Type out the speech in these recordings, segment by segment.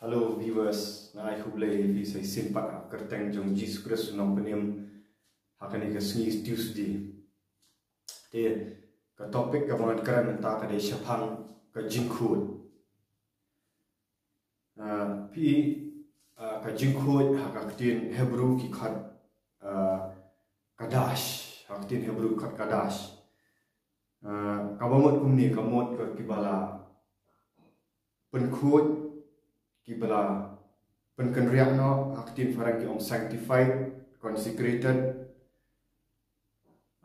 Hello viewers, ngai hublei vi sai simpak kerteng jong Jesus Christ nong penim hakani ka sngis Tuesday. Te ka topik ka bangat karan ta ka de shapang ka jingkhut. Pi ka jingkhut ha ka tin Hebrew ki khat kadash, ha tin Hebrew khat kadash. Ka bangot kumni ka mot ka kibala penkhut kibala penkenriak no aktin farang ki om sanctified consecrated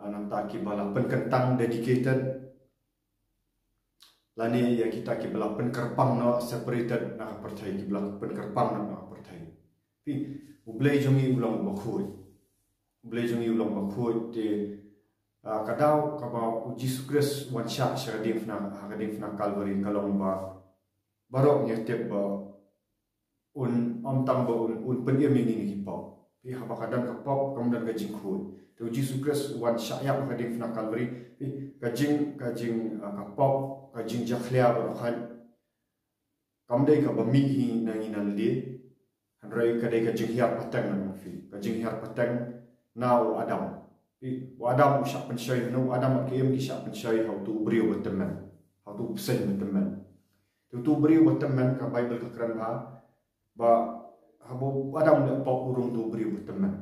anam ta kibala penkentang dedicated lani ya kita kibala penkerpang no separated na percaya kibala penkerpang na percaya pi ublei jongi ulang bakhut ublei jongi ulang bakhut te kadau kaba Jesus Christ wan sha shadim fna Calvary kalong ba barok nyetep ba om tang ba un penyem ini hipop pi haba kadang kapop kemudian gajing khut tu Jesus Christ wan syayap kading fna Calvary pi gajing kapop gajing jakhlia ba khan kamdei ka bami hi nanginan li hanrai kadai gajing hiar patang na fi gajing hiar patang now Adam pi Adam usyak penshay no Adam kiem ki syak penshay how to brio beteman how to sen beteman tu brio beteman ka Bible ka kran ba habo Adam le pop urung tu beri berteman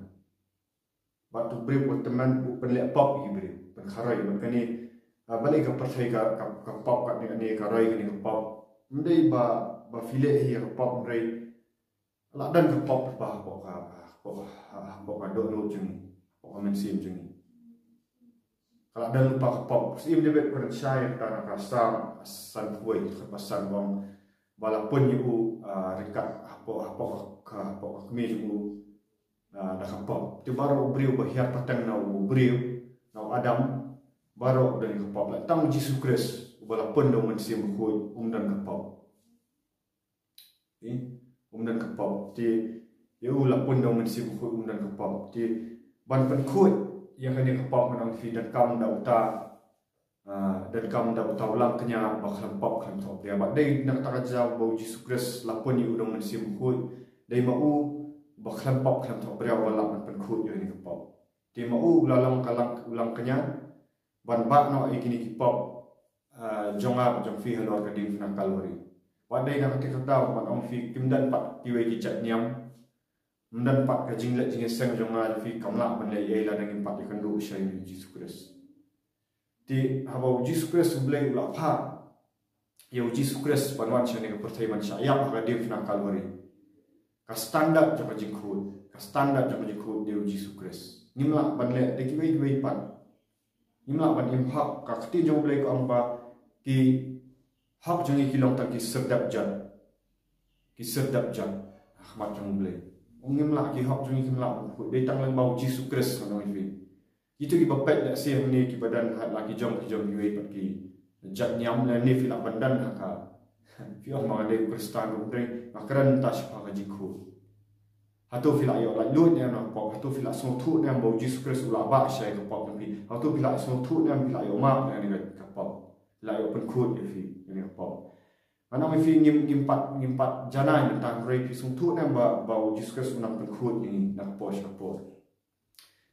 ba tu beri berteman bu pen le pop i beri pen kharai ban kani balik ka percaya ka pop ka ni karai kani ka pop mendai ba file hi ka pop mrei la dan ka pop ba ko ka do no juni ko men sim juni kala dan lupa ka pop sim de bet percaya ta ka sam san kuai ka pasan bong walaupun ibu rekat apa kami ibu dah kapop tu baru beriu berhiar patang na beriu na Adam baru dari kapop lah tang Jesus Christ walaupun dong mensim khut dan kapop dan kapop ti ya walaupun dong mensim khut dan kapop ti ban penkhut yang kena kapop menang fi dan kam da uta dan kamu dapat tahu lang kenya bakal pop kan top dia bak dai nak tak jauh bau Jesus Christ lapun ni udang mensim khut dai mau bakal pop kan top dia wala pen khut yo ni pop ti mau lalang kalang ulang kenya ban bak no ikini ki pop jonga jong fi halor ka ding na Calvary bak dai nak kita tahu ban om fi kimdan pat kiwe ki chat niam mendan pat ka jinglet jing seng jonga fi kamla ban le ye la dang pat ikan du syai Jesus Christ di habau Jesus Christ boleh ulah pa ya Jesus Christ panwan syane ka percaya man syayap ka dia na Calvary ka standard jong jingkhut ka standard jong jingkhut dia Jesus Christ nimla banle de kiwei pan nimla ban imhak ka kti jong boleh ko amba ki hak jong ki long ta ki sedap jan ahmad jong boleh nimla ki hak jong ki nimla de tang lang bau Jesus Christ no ifi itu ki bapet dak sim ni ki badan hat lagi jom yui pat ki jat nyam la ni fila bandan haka fi ma de Kristen bre makran ta spa ka jikhu hatu fila yo la lut ne na pop hatu fila so thu ne bo Jesus Christ ula ba shay ka pop ni hatu fila so thu ne fila yo ma ne ka pop la yo pen khut fi ni ka pop ana mi fi ngim pat janai ne ta bre fi so thu ne ba Jesus Christ una pen khut ni na po sha po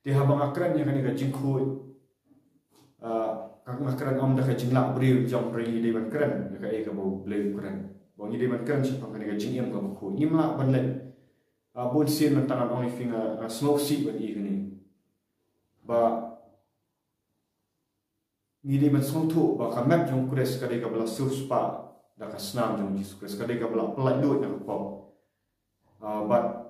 di habang akran yang kena jingkhut kang akran om dah jingla beri jom beri di ban kran ka e ka bo blei kran bo ni di ban kran siapa kena jingiem ka bo nimla ban le bon sin tangan only finger smoke seat ban i ni ba ni di ban song tu ba ka map jong kres ka de ka bla spa da ka snam jong Jesus Christ ka de ka bla pelai lut na pop but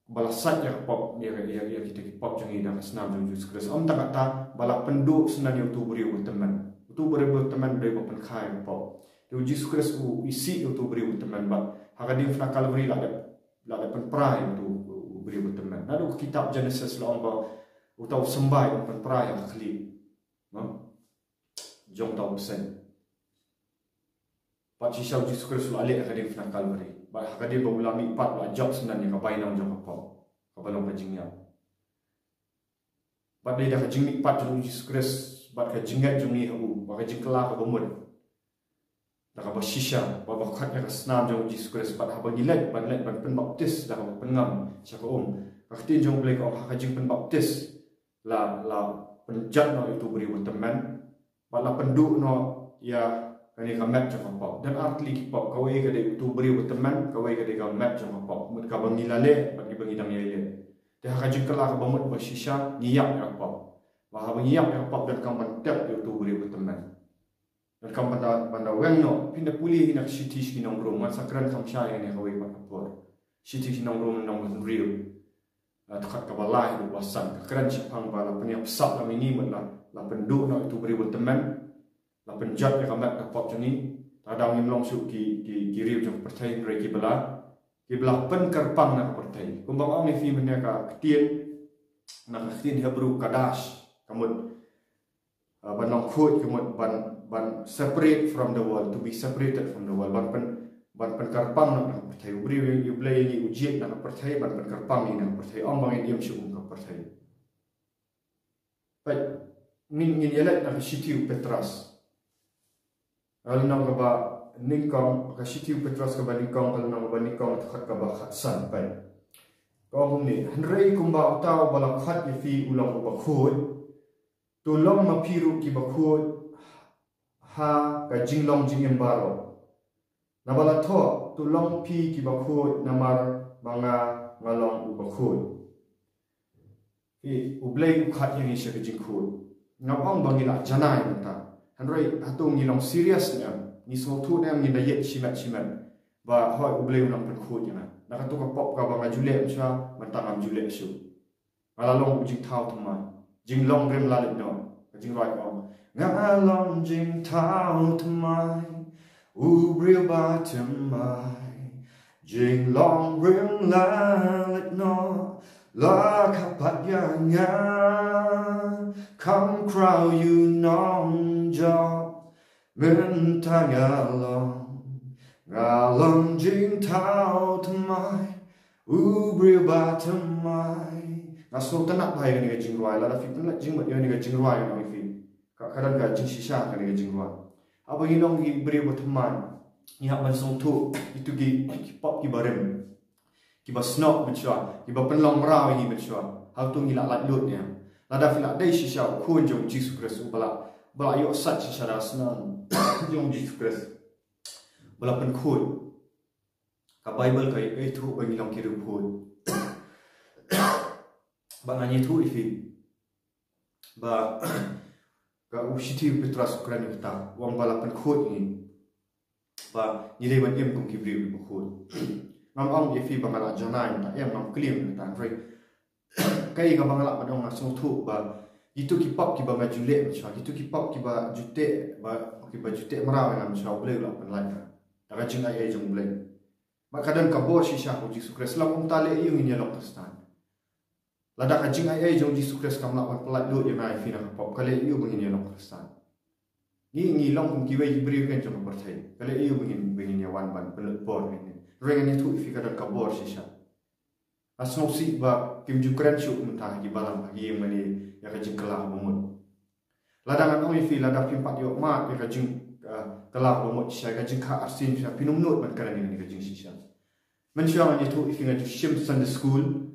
balasat ya pop dia kita pop jangi dah senam jong Jesus Christ om tak kata bala penduk senan yang tu beri teman dari pen khai pop tu Jesus Christ isi tu beri teman ba hakadim fna Calvary la pen prai tu beri teman nadu kitab Genesis la om ba utau sembai pen prai khli no jong tau sen pat Jesus Christ la ale hakadim fna Calvary ba hakadim ba ulami pat la job senan yang ka bainang jong pop kabalong kajingnya bat dai dah kajing pat jong Jesus Christ bat kajingat jong ni habu ba kajing kala ka bomut Dah ba shisha ba khat ya snam jong Jesus Christ ba ha ba nilek ban pen baptis dah ba pengam cha ko kaktin jong blek ha jing pen baptis la penjat no itu beri teman ba la pendu no ya kani ka map cha ko dan artli ki pop ka we ka de tu beri teman ka we ka de ka map cha ko mut ka bang nilale ba ki bang idang ye de ha jing kala ka ba mut ba shisha niyak ya pop ba ha bang niyak ya pop dan kam ban tep itu beri teman dan kam pada weng no pindah pulih nak city ki nong rom man sakran kam sha ni hawe pa por city ki nong rom nong real takhat ka balai du wasan kran chapang bala peniap sap la mini mun la penduk no itu beri teman la penjat ya kamat ka pop jani tadang imlong su ki riu jong pertai rei ki bala pen karpang na pertai kumbang ang ni fi men ka tien na khin hebru kadash kamut banong khut kamut ban separate from the world, to be separated from the world. Ban pen karpang nak percaya ubri you play ni ujian nak percaya ban pen karpang ni nak percaya om bang diam syuk nak percaya. Baik, min yelat nak sitiu Petras. Kalau nak ba nikong ka sitiu Petras ka ba nikong kalau nak ba nikong khat ka ba khatsan baik. Kau ni henrei kumba tau bala khat fi ulang ba khut. Tolong mapiru ki ba khut ha ka jinglong jingem baro nabala tho tu long pi ki bakhu namar banga ngalong u bakhu i ublei u khat yang isha ka jingkhu ngapang bangila janai mata hanroi hatung ni long serious nya ni so thu nem ni dayet chimat ba hoi ublei long pen khu jana nakatu ka pop ka banga jule cha matangam jule su malalong jing thau thumai jinglong rem lalit no jing right on ngalong jing thao thmai ubril ba thmai jing long rim la let no la kapat ya nga come crow you non job min ta ngalong jing thao thmai ubril ba thmai ngaso tanak bai ni jing roi la fi tan jing mat ni jing roi no fi kadang ka jing shisha kan jing roi aba hilong gi beri teman ni hak ban song tu itu gi pop ki barem ki ba snop menchua ki ba penlong raw ni menchua hal tu ngila lat lut nya lada fila dai shisha kun jong Jesus Christ bala yo sat shisha rasnan jong Jesus Christ bala pen khut ka bible ka tu ba ngilong ki ru khut ba ngani tu ifi ba ka usitiu Petras Ukraina kita wang balapan khut ni ba nilai ban em kum kibri bu khut ngam ang ifi bangala janai ta em ngam klim ta rei kai ga bangala padong ngasung thu ba itu ki pop ki ba majule cha itu ki pop ki ba jute maraw ngam cha boleh la pan lai ta ka jingai ai jong boleh ba kadang ka bo shisha ko Jesus Christ la kum tale yung ni lok tastan lada ka jing ai jong Jesus Christ kam la wan pelat lu yang ai fina pop kale yu bengin long Kristan ni long kum kiwe ibri kan jong percaya kale yu bengin ya wan ban pelat bor ni reng ni tu fi ka ka bor shisha asno si ba kim ju kren shu mentah gi balam gi mani ya ka jing kala bomut lada ngan oi fi lada pim pat yo ma ya ka jing kala bomut sha ka jing ka arsin sha pinum nut ban kan ni ka jing shisha men sha ni tu fi nga ju shim Sunday school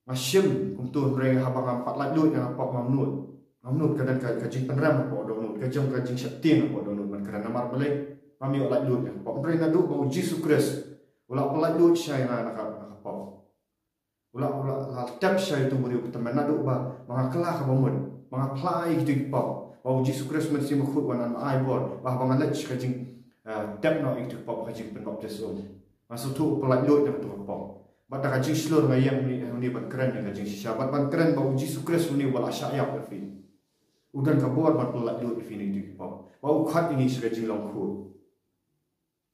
Masyim untuk reng habang empat lagi lut yang apa mamnut kadang kajing penram apa donut kajing syaktin apa donut man kerana mar balik kami lagi lut yang apa reng adu bau Jesus Christ ulah lagi lut syai nak apa ulah tap syai tu beri teman adu ba mengakelah ka bamun mengapply gitu apa bau Jesus Christ mesti makhut wan ai bor bah bang lech kajing tap no itu apa kajing penbaptis masuk tu lagi lut yang tu apa Bata kajing slur ngayang ni ban keren ni kajing shisha ban keren bau Jesus Christ ni wala syayap fi udan ka bor ban pelak lut fi ni dik bau khat ini kajing long khu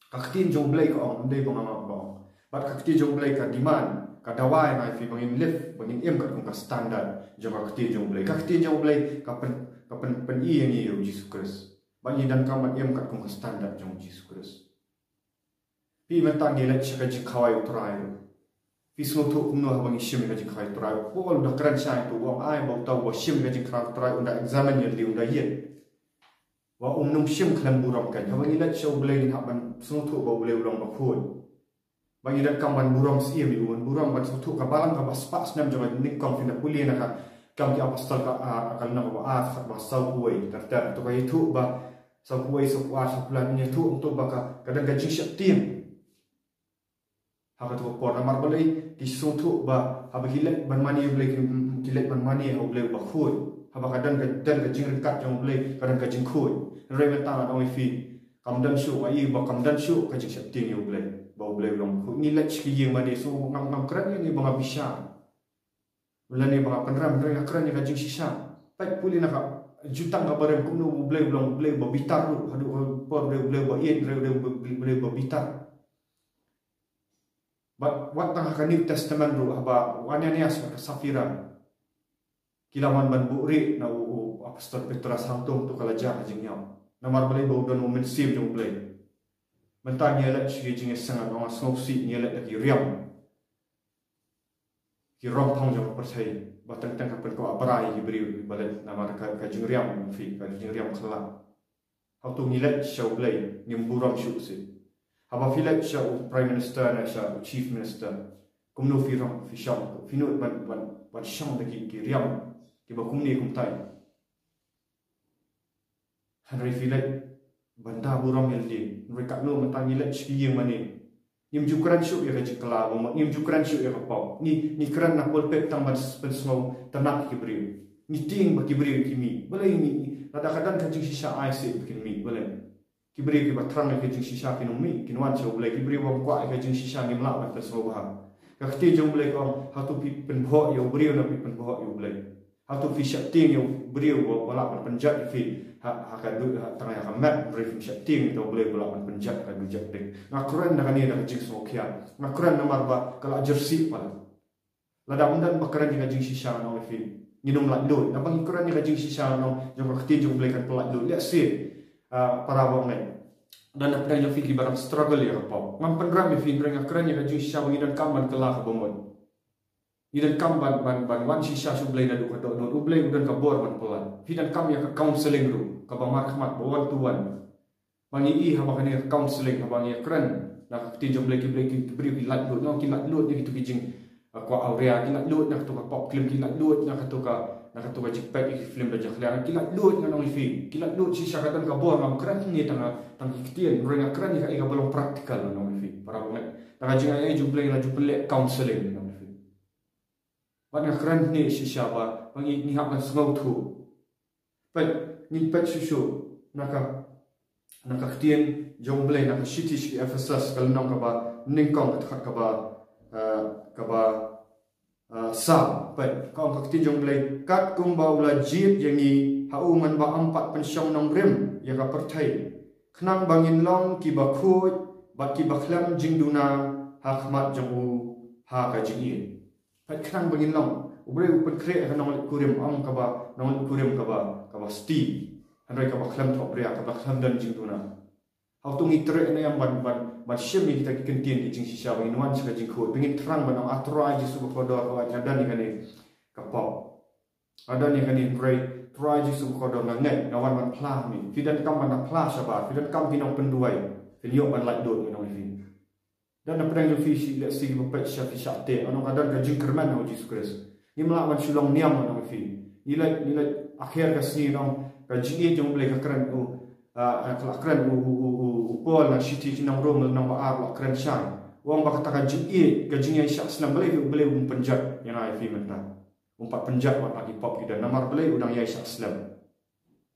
kaktin jong blai ka ong dei bang bang bat kaktin jong blai ka demand ka dawai mai fi bangin lift bangin em ka standard jong kaktin jong blai ka pen i ni Jesus Christ bang dan ka mat em ka standard jong Jesus Christ pi mentang ni lek kajing khawai utrai Pisau tu kumno habang isim gaji khai trai pol dah keren sai tu wang ai bau tau wa sim gaji khai trai unda examen yang di unda yen wa nung sim klan buram kan ha bangi let show blai ha ban sung thu ba blai ulang ba khoi bangi dan kam ban buram si mi un buram ban sung thu ka balang ka bas pas nam jong ning kong fina puli na ka kam ki apostol ka akal na ba a ba sau huai tar to ka thu ba sau huai sau wa sau plan ni thu untuk ba ka kadang ka jing syak tiang ha ka to por amar balai ki sung thu ba ha ba hilet ban mani blai ki let ban mani ha blai ba khoi ha ba kadang ka jing rekat jong blai kadang ka jing khoi rei mata na oi fi kam dan shu ai ba kam dan shu ka jing syak tiang yo blai ba blai long khu ni let ki yeng mani so ngam kran ni ba bisa ulani ba panram rei kran ni ka jing sisa pai puli na ka jutang ka barem kum no blai long blai ba bitar ru hadu por blai ba ien blai ba bitar but what tang ka New Testament ru ba wanyanias ka safira kilawan ban buri na apostol Petrus hangtung tu kala jah jing yau namar balai bau don moment sim jong blai mentang yelat chi jing sangat ong snow si yelat ki riam ki rom thong jong percaya batang tang kapan ko abrai ki beri balai namar ka jing riam fi ka jing riam khala how to yelat show blai ngim buram shu si haba filet show prime minister na show chief minister kumno fi rom fi show fi no ban show de ki riam ki ba kumni kum tai hanrai filet banda buram yeldi mereka no mentang yelat chi yeng mani nim jukran shu ya ka kala bo nim jukran shu ya ka pau ni kran na pol pek tang ban snow tanak ki bri ni ting ba ki bri ki mi balai ni nada kadan ka jing sisa ai se bikin mi balai ki bri ki batrang ka jing sisa ki no mi ki wan chu balai ki bri bom kwa ka jing sisa ni mla ba snow ba ka khti jong balai ko ha tu pi pen bho yo bri na pi pen bho yo balai ha tu fi syak ting yo bri bo wala ban penjat fi ha ka du tengah ka mat bri fi syak ting to balai wala ban penjat ka du jak ding ngakran na kani na jing so khia ngakran na marba kala jersey pala lada undan bakaran ni jing sisa no fi ni nom la do na bang ikran ni jing sisa no jong ka khti jong balai kan pala do le si para wong ngai dan apa yang fikir barang struggle ya apa ngam penram mi fin reng akran ya jing sisa bagi dan kamban kelah ka bomon ni dan kamban ban wan sisa su blai na du ka do blai udan ka bor ban polan fi dan kam ya ka counseling ru ka ba markhmat bawan tuan bangi i ha ba ka counseling ha bangi akran na ti jong blai ki bri ki lat lut no ki lat lut ni tu ki jing kwa aurea ki lat lut na tu ka pop klim ki lat lut na ka tu ka jikpek ki film da jakhlan ki lat lut na nong fi ki lat lut sisa ka dan ka bor ngam kran ni tang kitien reng akran ni ka belum praktikal nong fi para bangai tang jing ai ju blai na ju pelek counseling nong fi ban akran ni sisa ba bangi ni ha kan sngau thu pai ni pet susu naka kitien jong blai naka city ki Ephesus kal nong ka ba ningkong ka ba sa pai kong ka kitien jong blai kat kum ba ula jip yangi ha u man ba ampat pensyong nong rem ya ka perthai khnang bangin long ki ba khoi ba ki ba khlam jingduna ha khmat jong u ha ka jingi pai khnang bangin long ubre upen kre ka nong kurim ang ka ba nong kurim ka ba sti andai ka ba khlam thop ria ka ba khlam dan jingduna how to ngitre na yang ban shim ni kita kentien ki jing sisa bangin wan sa jing khoi bingin terang ban atrai ji su ko do ka ada ni kani ka pop ada ni kani pray try ji su ko do ngai na wan ban pla mi fidan kam ban pla sabar fidan kam pinong penduai filio ban lak do ni nong fi dan apa yang fi si le si ba pet sha fi sha te anong ada ka jing kerman no Jesus Christ ni mla ban sulong niam nong fi ni lai akhir ka si nong ka jing jong blai ka kran ka kran pol na city nong rom nong ba ar la kran sha wong ba kata ka jing ai sha slam blai penjat yang ai fi menta umpat penjat wat lagi pop kita namar blai udang yai sha slam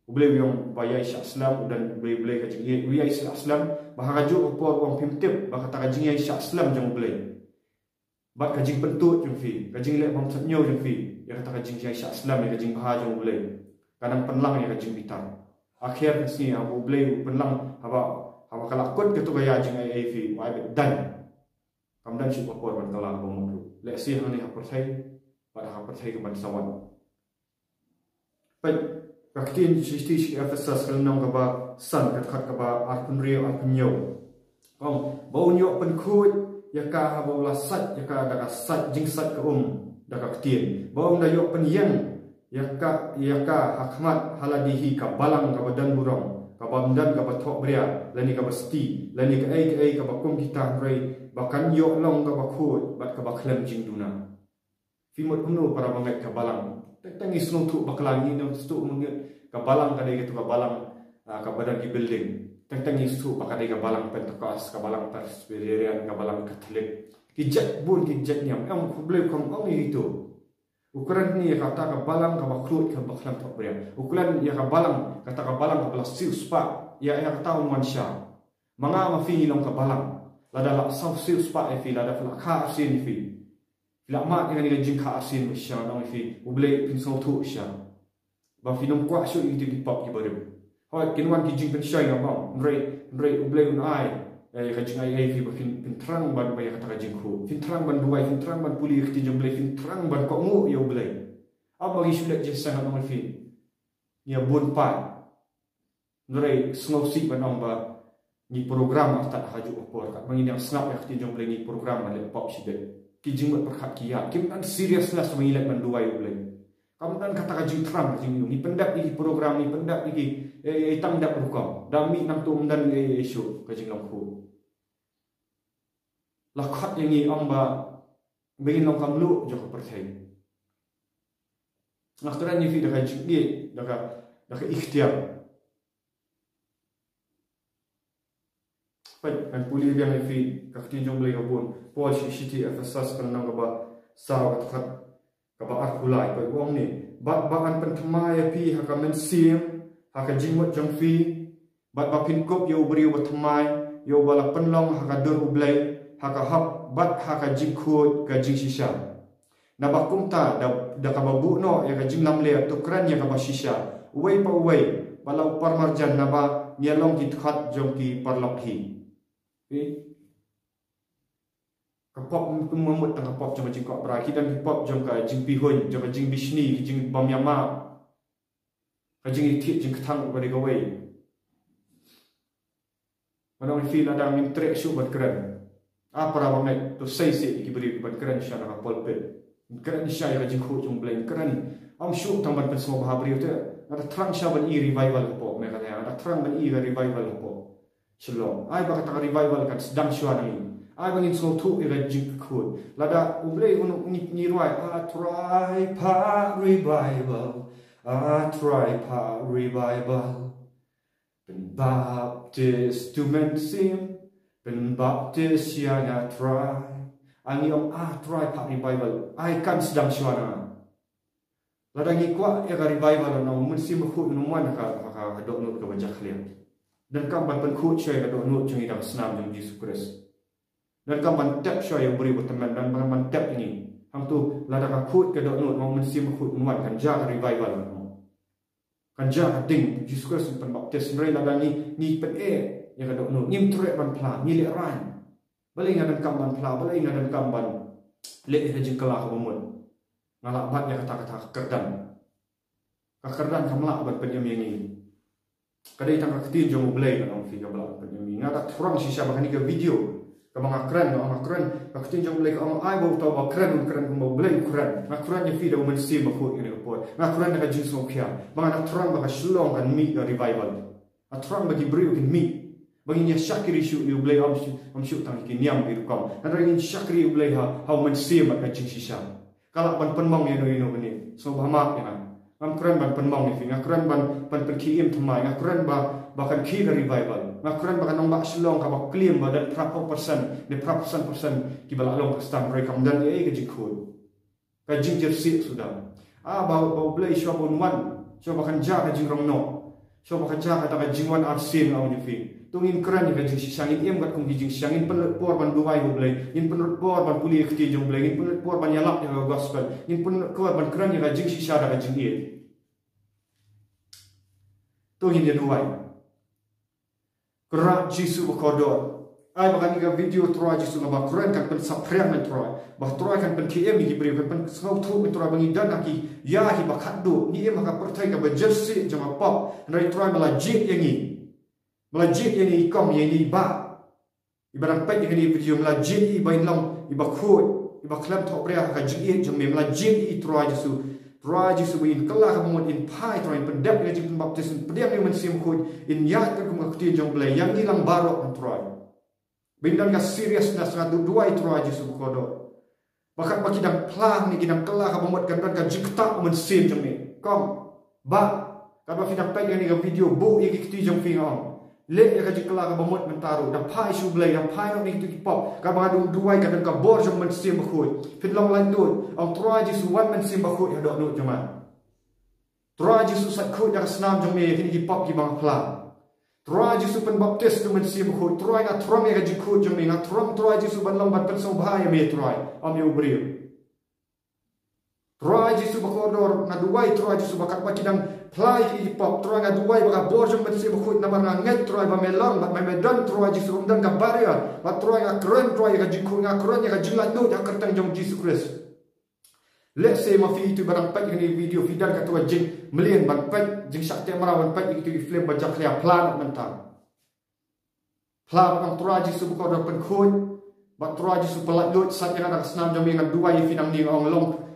blai yang ba yai sha slam udan blai ka jing yai sha slam ba ha ju pol wong pimtip ba kata ka jing yai sha slam jong blai ba ka jing pentut jong fi ka jing le bom satnyo jong fi ya kata ka jing yai sha slam ka jing ba jong blai kadang penlang ya ka jing bitar akhir ni abu blai penlang haba kala kot ke tu ga ya jing ai fi wa dan kam dan si popor ban kala bo mo le si hani ha perthai pada ha perthai ke ban sawan pai raktin sisti Ephesus kal nong ka ba san khat ka ba arpun rio arpun yo kong bau nyo pen khut ya ka ha bo la sat ya ka da ka sat jing sat ka da ka tin bau da yo pen yang ya ka hakmat haladihi ka balang ka badan burong kabamdan kabathok bria lani kabasti lani ka ai kabakum kita rei bakan yo long kabakhut bat kabaklem jingduna fimot uno para bangai kabalang tangi snu tu baklang ni no stu mungkin kabalang kadai gitu kabalang kabadan ki building tangi stu bakadai kabalang pentekas kabalang presbyterian kabalang katolik kijat bun kijat nyam am problem kom ong itu ukuran ni kata kabalang kabaklut kabaklam tok bria ukuran ya kabalang kata kabalang kabala siu spa ya kata manusia manga mafi long kabalang lada la sau siu spa fi lada fla kha sin fi fla ma dengan ni jing kha sin sha nang fi uble pin so thu sha ba fi nom kwa shu itu di pop ki barim hoi kinwan ki jing pen sha ya ba rei uble un ai ka jing ai fi ba fin trang ban ba ya kata jing khu fin trang ban duai fin trang ban puli ki jing ble fin trang ban ko ngu ya uble ab bagi shulet je sa nang fi ya bun pa rei snow si ban ong ba ni program tak haju opor kat mangin yang snap ya ki jing ble ni program le pop si de ki jing mat perkhat ki ya kim an seriousness mengilat ban duai uble kamu kan kata kajing terang kajing ni pendak di program ni pendak di tang dak rukam dami nam tu dan isu kajing longku lakhat yang ni amba begin long kamlu joko perthai nakran ni fi dak kajing ni dak ikhtiar pai kan puli biang fi kakti jong blai abun pol city FSS kan nang ba saw khat kaba arkulai pai wong ni bat an penthmai pi hakamen sim haka jingmot jong fi bat bapin kop yo bri wa thmai yo bala penlong haka dur ublai haka hap bat haka jingkhut ka jing shisha na bakum ta da ka babu no ya ka jing lamle tukran ya ka ba shisha uwei pa uwei bala upar marjan na ba nyalong ki khat jong ki parlok hi kapop memut tang kapop jong jing kok bra kidan kapop jong ka jing pi hun jong ka jing bisni jing bam yama ka jing thi jing thang ba de ka wei manong fi la dang min trek shu bat kran para bangai to sei se ki beri bat kran sha na polpet kran sha ya jing khu jong bleng kran am shu tang ban pesmo ba bri te na thrang sha ban i revival po me ka ya na thrang ban i revival po shalom ai ba ka revival ka sedang shwa ni ai bangin so thu ira jing khut lada uble unu ni roi try pa revival ben baptist to men sim ben baptist ya na try ani om try pa revival ai kan sedang shwana lada ngi kwa ira revival no mun sim khut no man ka dok no ka bajak liam dan kam ban pen khut chai ka dok no chung ida snam jong Jesus Christ dan kaman tap show yang beri buat teman dan kaman tap ini hang tu lada ka khut ke dok nut mau mensim khut nuan kan ja revival kan ja ding Jesus Christ pen baptis nrai lada ni pen yang ka dok nut ngim trek ban pla ni le ran balai ngadan kam ban pla balai ngadan kam ban le jing kala ka mun ngalak bat ya kata-kata kerdan kamla ban pen yang ini kadai tang ka tin jong blai kan fi ka bla pen yang ini ngata orang sisa bahani ke video kamang akran kakutin jong blek ang ai bo to ba kran mo blek kran ya fi da men si ma ko ni ko kran na ka jin so kya mga na trang ba ka shlong kan mi revival a trang ba gi brio kan mi bagi nya shakiri shu yu blek am shu tang ki niam bi kam na ring shakiri yu blek ha men si ma ka jin shisha kala ban penmong ya no ni so ba ma ya am kran ban penmong ni fi kran ban ki im thmai kran ba bahkan ki revival ngakran bahkan nong bak slong ka bak clean ba dan prapo persen ni prapo persen ki bala long stam rekam dan ke jikut ka jing jersey sudah ba blai shop on one so bahkan ja ka jing rong no so bahkan ja ka ta jing one arsin au ni fi tungin kran ka jing sangin em kat kong jing sangin penut por ban duai go blai in penut por ban puli khti jong blai in penut por ban yalak ya gospel in penut ko ban kran ka jing shisha da ka jing ye tungin dia duai Kerak Jisu berkodor. Ai bahkan ni video Troy Jisu ngaba keren kan pen sapriang men Troy. Bah Troy kan pen KM ni beri pen sengau tu men Troy bangi dan aki ya hi bakado ni em ka pertai ka jersey jama pop. Nai Troy melajit yang ni. Melajit yang ni kom yang ni ba. Ibarat pek yang ni video melajit i bain long i bakhut i baklam tok bria ka jing jam melajit i Troy Jisu Troy Jesu in kelah kamot in pai troy pendek ni jing baptis pendek ni mensim khut in ya ke kum khti jong blai yang ilang barok troy. Bindan ka seriousness na duai Troy Jesu kodo. Bakat bagi dang plang ni gidang kelah kamot kan ka jikta mensim jong ni. Kom ba kalau fidang pai ni ka video bu i khti jong fi ong. Le ka jikla ka bamot mentaru da pai shu blai da pai no ni tu pop ka ba du duai ka ka bor jong men sim khut fit long lai tu ang Troy Jesu wan men sim khut ya do no jama Troy Jesu sat khut da snam jong me ki pop ki bang pla Troy Jesu pen baptis tu men sim khut Troy nga trom ya ji khut jong me nga trom Troy Jesu ban long ban pen so bhai me Troy am yo brio Troy Jesu bakodor nga duai Troy Jesu bakat ba kidang plai ki pop Troy nga duai baka bor jong men sim khut na ba nget Troy ba melong ba me dan Troy Jesu dan ka barrier ba Troy nga keren Troy ka jikhu nga keren ya ka jilat no ya kertang jong Jesus Christ. Let's say ma fi tu barang pat ni video fidan ka tu jing melian ban pat jing sak te marawan pat itu flame ba jak ya plan mentang. Plan ang Troy Jesu bakodor pen khut ba Troy Jesu pelat lut sat yang ada senam jong dengan duai finang ni ong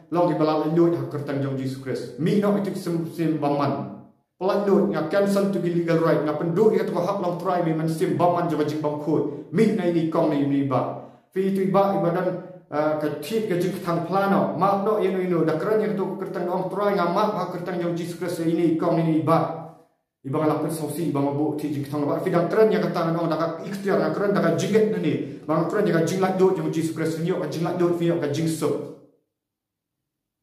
long di balak lut ha kertang jong Jesus Christ. Mi no itu sim baman. Pelat lut nga cancel to legal right nga penduk ka to hak long try mi man sim baman jong jing bang khut. Mi na ni kong ni ba. Fi tu ba ibadan ka thit ka jing thang plano mak no ino da kran yang to kertang ong try nga mak ha kertang jong Jesus Christ ini kong ni ba. Ibang lapin sosi ibang bu ti jing thang ba fidang kran yang katang ong da ka ikhtiar nga kran da ka jinget ni. Bang kran yang ka jing lat lut jong Jesus Christ ni ka jing lat lut fi ka jing sup.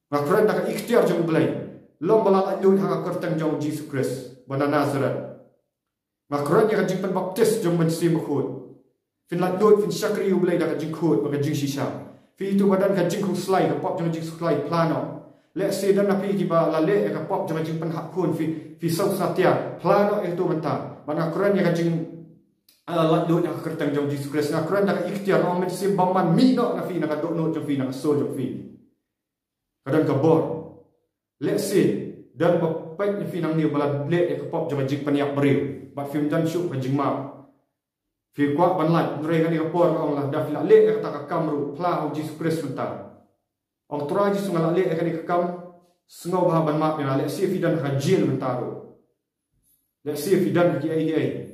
Nga keren tak ikhtiar jong belai long balak lut ha kertang jong Jesus Christ bana Nazareth. Nga keren ya jing pen baptis jong men sim khut fin lat lut fin syakri u belai dak jing khut ba jing shisha fi itu badan ka jing khut slai ka pop jong jing slai plano let's say dan api ki ba la le ka pop jong jing pen hak khun fi sau satya plano itu benta bana keren ya jing lat lut ha kertang jong Jesus Christ. Nga keren dak ikhtiar ong men sim baman mi no na fi na ka do no jong fi na so jong fi kadang kabor let's say dan bapak ni finang ni bala le ke pop jama jing paniak bril ba film dan syuk ka jing ma fi kwa ban lat nre ka ni kapor ong la da fila le ka ta kamru pla ho Jesus Christ menta ong Troy Jesu ngala le ka ni kam sngau ba ban ma ni let's say fi dan ka jil mentaro let's say fi dan ki ai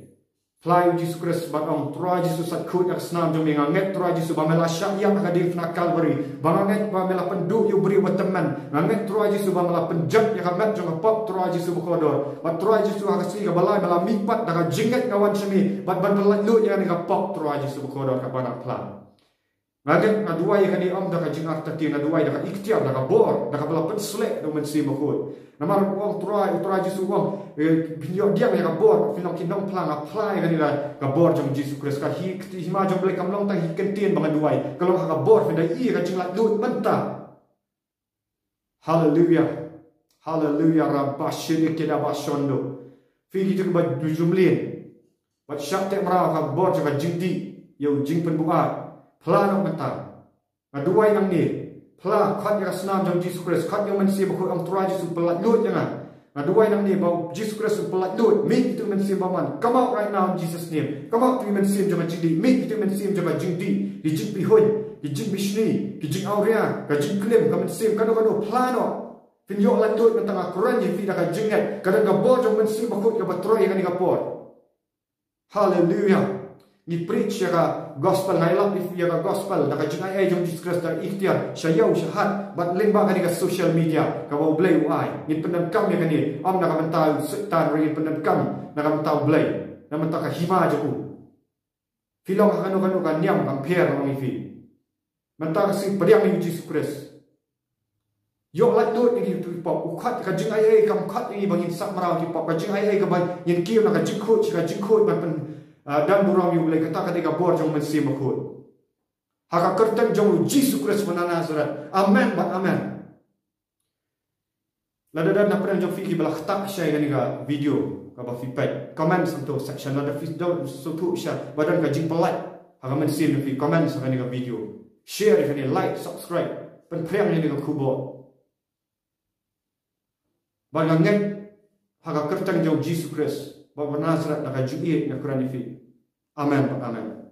Plai Jesus Christ bat ong Troy Jesu sat khut ak snam jong menga nget Troy Jesu ba mela syaiyak ka di fna Calvary ba nget ba mela pendu yu beri wa teman nget Troy Jesu ba mela penjat ya ka met jong pop Troy Jesu bukodor ba Troy Jesu ha si ka balai mela mipat da ka jinget ngawan semi bat ban pelat lu ya ni ka pop Troy Jesu bukodor ka bana plan nget na duai ka ni om da ka jing artati na duai da ka ikhtiar da ka bor da ka bela penslek do men si bukod namar ong Troy Jesu ong binyo dia ya ka bor finong kinong plan apply ka nila ka bor jong Jesus Christ ka hi ma jong blek kam long tang hi kentin bang duai kalau ka bor fin dai ka jing lat lut menta hallelujah hallelujah rabashini kida bashondo fi gitu ba jumlin bat syak te mara ka bor jong jing di yo jing pen buat plan menta ka duai nang ni plan khat ya snam jong Jesus Christ khat yo men si ba ko am Troy Jesu pelat lut jangan Aduai nang ni bau Jesus Christ pelat lut mi itu men sim baman come out right now in Jesus name come out men sim jama jingdi mi itu men sim jama jingdi di jing bihun di jing bishni di jing aurea ka jing klem ka men sim kano plano fin yo lat lut men tanga Quran ye fi da ka jingat ka da bor jong men sim bakut ka Troy ka ni ka por hallelujah ni preach ya gospel na ilap if ya gospel da ka jing ai jong Jesus Christ da ikhtiar syayau syahat bat lemba ka ni ka social media ka bau blay uai ni pendan kam ya ka ni am na ka mental setan ri pendan kam na ka mental blay na mental ka hima je ku filong ka kanu ka niam kam pher ma mi fi mental ka si pediang ni Jesus Christ yo lat dot ni tu pop ukhat ka jing ai kam khat ni bangin sak marau ti pop ka jing ai ka ban yin kiu na ka jing khot ban pen dan burang yu boleh kata ketika bor jong men sim khut haka kertang jong Jesus Christ mana Nazareth amen bat amen lada dan napren jong fiki bala khata syai ni ga video ka ba feedback comment santo section lada video sutu sya badan ka jing pelat haka men sim fi comment sa ni ga video share ni like subscribe pen preng ni ga kubo badan nget haka kertang jong Jesus Christ Bapa Nazareth nak juit nak Quran ini. Amen. Amen.